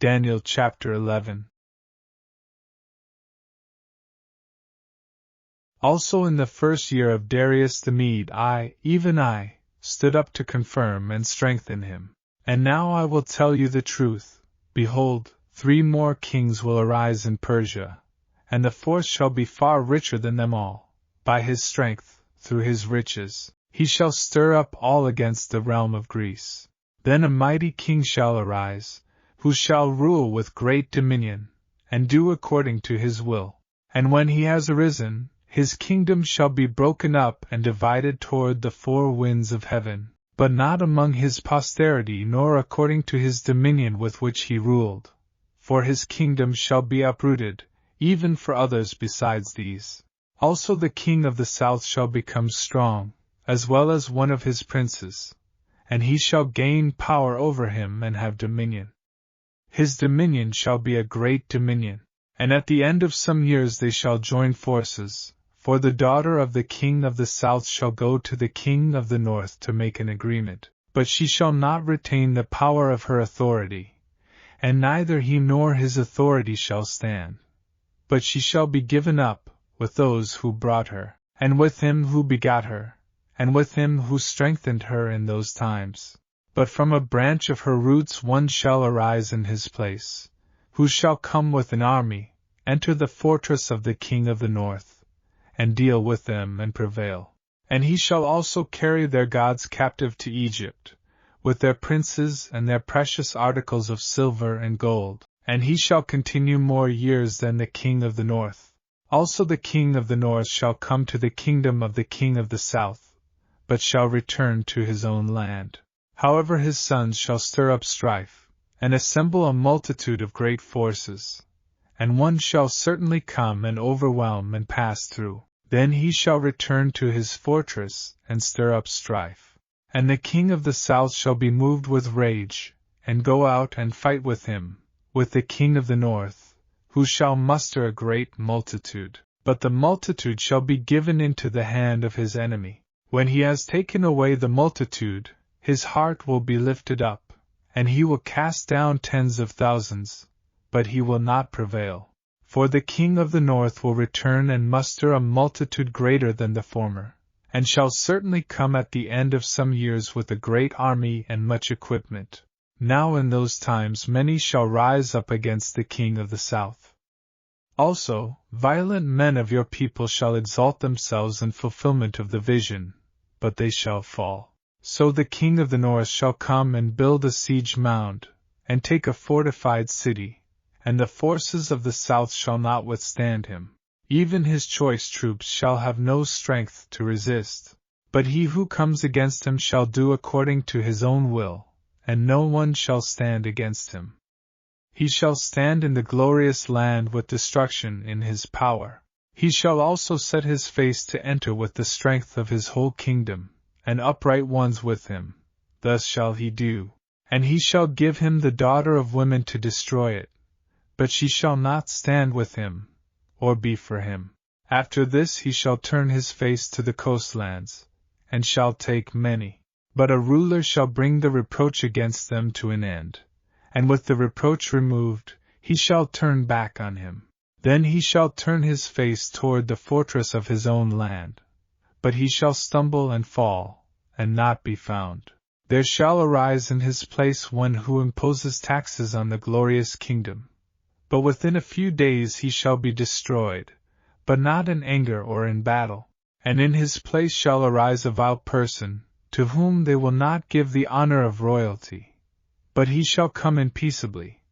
Daniel chapter 11. Also in the first year of Darius the Mede, even I, stood up to confirm and strengthen him. And now I will tell you the truth. Behold, 3 more kings will arise in Persia, and the fourth shall be far richer than them all. By his strength, through his riches, he shall stir up all against the realm of Greece. Then a mighty king shall arise, who shall rule with great dominion, and do according to his will. And when he has arisen, his kingdom shall be broken up and divided toward the 4 winds of heaven, but not among his posterity nor according to his dominion with which he ruled. For his kingdom shall be uprooted, even for others besides these. Also the king of the south shall become strong, as well as one of his princes, and he shall gain power over him and have dominion. His dominion shall be a great dominion, and at the end of some years they shall join forces. For the daughter of the king of the south shall go to the king of the north to make an agreement, but she shall not retain the power of her authority, and neither he nor his authority shall stand. But she shall be given up, with those who brought her, and with him who begot her, and with him who strengthened her in those times. But from a branch of her roots one shall arise in his place, who shall come with an army, enter the fortress of the king of the north, and deal with them and prevail. And he shall also carry their gods captive to Egypt, with their princes and their precious articles of silver and gold, and he shall continue more years than the king of the north. Also the king of the north shall come to the kingdom of the king of the south, but shall return to his own land. However his sons shall stir up strife, and assemble a multitude of great forces. And one shall certainly come and overwhelm and pass through. Then he shall return to his fortress and stir up strife. And the king of the south shall be moved with rage, and go out and fight with him, with the king of the north, who shall muster a great multitude. But the multitude shall be given into the hand of his enemy. When he has taken away the multitude, his heart will be lifted up, and he will cast down tens of thousands, but he will not prevail. For the king of the north will return and muster a multitude greater than the former, and shall certainly come at the end of some years with a great army and much equipment. Now in those times many shall rise up against the king of the south. Also, violent men of your people shall exalt themselves in fulfillment of the vision, but they shall fall. So the king of the north shall come and build a siege mound, and take a fortified city, and the forces of the south shall not withstand him. Even his choice troops shall have no strength to resist. But he who comes against him shall do according to his own will, and no one shall stand against him. He shall stand in the glorious land with destruction in his power. He shall also set his face to enter with the strength of his whole kingdom, and upright ones with him. Thus shall he do. And he shall give him the daughter of women to destroy it, but she shall not stand with him, or be for him. After this he shall turn his face to the coastlands, and shall take many. But a ruler shall bring the reproach against them to an end, and with the reproach removed, he shall turn back on him. Then he shall turn his face toward the fortress of his own land, but he shall stumble and fall, and not be found. There shall arise in his place one who imposes taxes on the glorious kingdom. But within a few days he shall be destroyed, but not in anger or in battle. And in his place shall arise a vile person, to whom they will not give the honor of royalty. But he shall come in peaceably,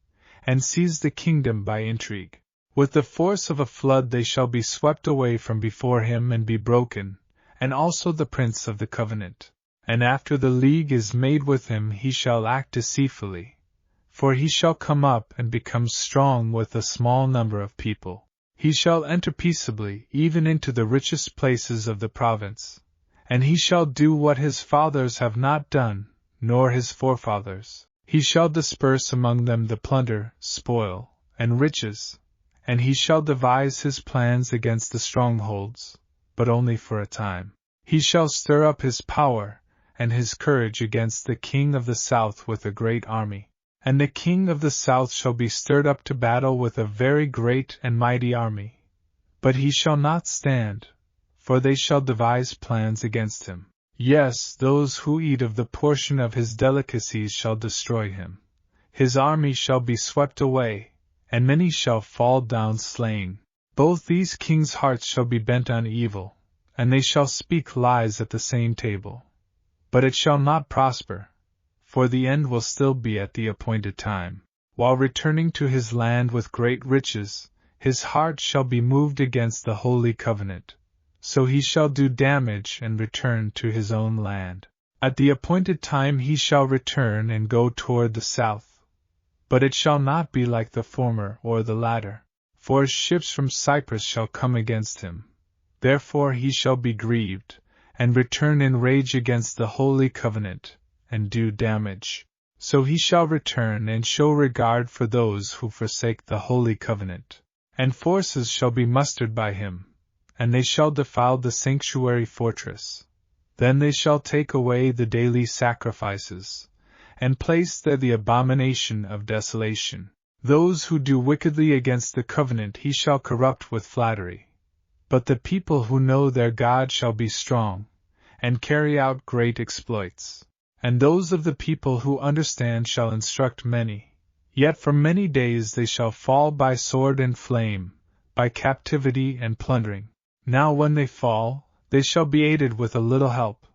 and seize the kingdom by intrigue. With the force of a flood they shall be swept away from before him and be broken, and also the prince of the covenant. And after the league is made with him he shall act deceitfully. For he shall come up and become strong with a small number of people. He shall enter peaceably even into the richest places of the province. And he shall do what his fathers have not done, nor his forefathers. He shall disperse among them the plunder, spoil, and riches. And he shall devise his plans against the strongholds, but only for a time. He shall stir up his power and his courage against the king of the south with a great army. And the king of the south shall be stirred up to battle with a very great and mighty army. But he shall not stand, for they shall devise plans against him. Yes, those who eat of the portion of his delicacies shall destroy him. His army shall be swept away, and many shall fall down slain. Both these kings' hearts shall be bent on evil, and they shall speak lies at the same table. But it shall not prosper, for the end will still be at the appointed time. While returning to his land with great riches, his heart shall be moved against the holy covenant. So he shall do damage and return to his own land. At the appointed time he shall return and go toward the south. But it shall not be like the former or the latter, for his ships from Cyprus shall come against him. Therefore he shall be grieved, and return in rage against the holy covenant, and do damage. So he shall return and show regard for those who forsake the holy covenant. And forces shall be mustered by him, and they shall defile the sanctuary fortress. Then they shall take away the daily sacrifices, and place there the abomination of desolation. Those who do wickedly against the covenant he shall corrupt with flattery. But the people who know their God shall be strong, and carry out great exploits. And those of the people who understand shall instruct many. Yet for many days they shall fall by sword and flame, by captivity and plundering. Now when they fall, they shall be aided with a little help.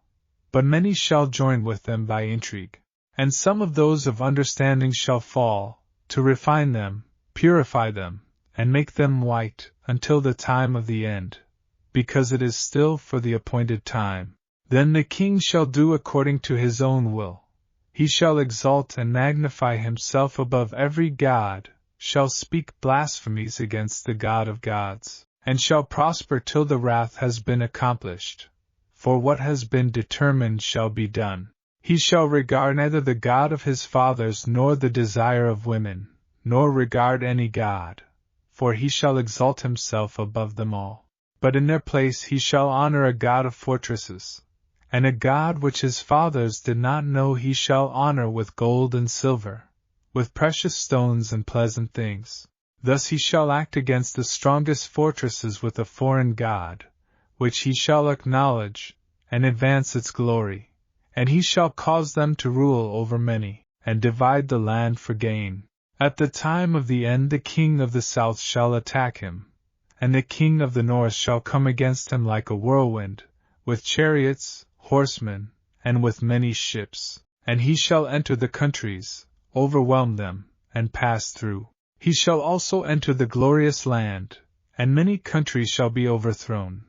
But many shall join with them by intrigue. And some of those of understanding shall fall, to refine them, purify them, and make them white, until the time of the end, because it is still for the appointed time. Then the king shall do according to his own will. He shall exalt and magnify himself above every god, shall speak blasphemies against the God of gods, and shall prosper till the wrath has been accomplished. For what has been determined shall be done. He shall regard neither the God of his fathers nor the desire of women, nor regard any god, for he shall exalt himself above them all. But in their place he shall honor a god of fortresses, and a god which his fathers did not know he shall honor with gold and silver, with precious stones and pleasant things. Thus he shall act against the strongest fortresses with a foreign god, which he shall acknowledge, and advance its glory. And he shall cause them to rule over many, and divide the land for gain. At the time of the end the king of the south shall attack him, and the king of the north shall come against him like a whirlwind, with chariots, horsemen, and with many ships. And he shall enter the countries, overwhelm them, and pass through. He shall also enter the glorious land, and many countries shall be overthrown.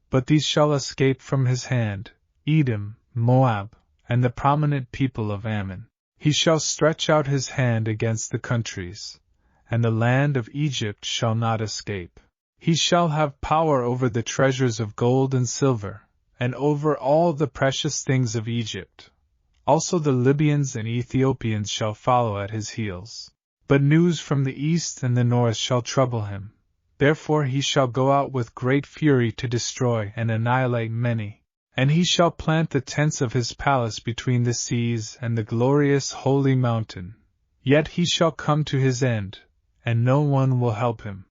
But these shall escape from his hand, Edom, Moab, and the prominent people of Ammon. He shall stretch out his hand against the countries, and the land of Egypt shall not escape. He shall have power over the treasures of gold and silver, and over all the precious things of Egypt. Also the Libyans and Ethiopians shall follow at his heels. But news from the east and the north shall trouble him. Therefore he shall go out with great fury to destroy and annihilate many. And he shall plant the tents of his palace between the seas and the glorious holy mountain. Yet he shall come to his end, and no one will help him.